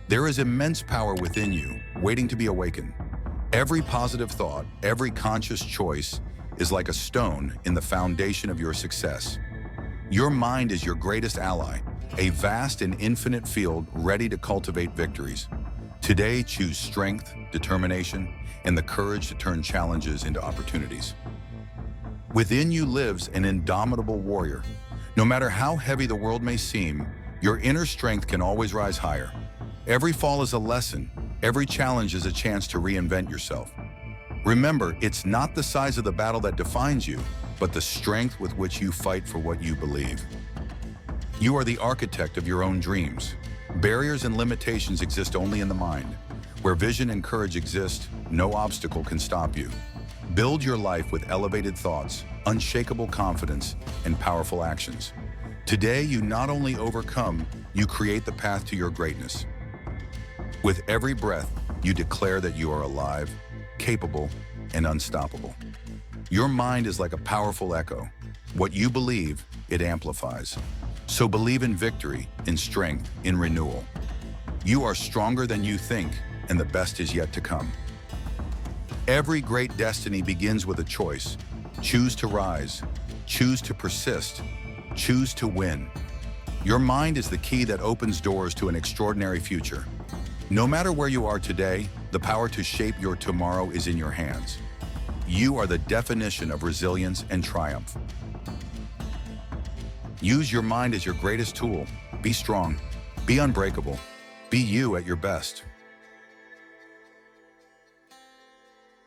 There is immense power within you, waiting to be awakened. Every positive thought, every conscious choice is like a stone in the foundation of your success. Your mind is your greatest ally, a vast and infinite field ready to cultivate victories. Today, choose strength, determination, and the courage to turn challenges into opportunities. Within you lives an indomitable warrior. No matter how heavy the world may seem, your inner strength can always rise higher. Every fall is a lesson. Every challenge is a chance to reinvent yourself. Remember, it's not the size of the battle that defines you, but the strength with which you fight for what you believe. You are the architect of your own dreams. Barriers and limitations exist only in the mind. Where vision and courage exist, no obstacle can stop you. Build your life with elevated thoughts, unshakable confidence, and powerful actions. Today, you not only overcome, you create the path to your greatness. With every breath, you declare that you are alive, capable, and unstoppable. Your mind is like a powerful echo. What you believe, it amplifies. So believe in victory, in strength, in renewal. You are stronger than you think, and the best is yet to come. Every great destiny begins with a choice. Choose to rise, choose to persist, choose to win. Your mind is the key that opens doors to an extraordinary future. No matter where you are today, the power to shape your tomorrow is in your hands. You are the definition of resilience and triumph. Use your mind as your greatest tool. Be strong, be unbreakable, be you at your best.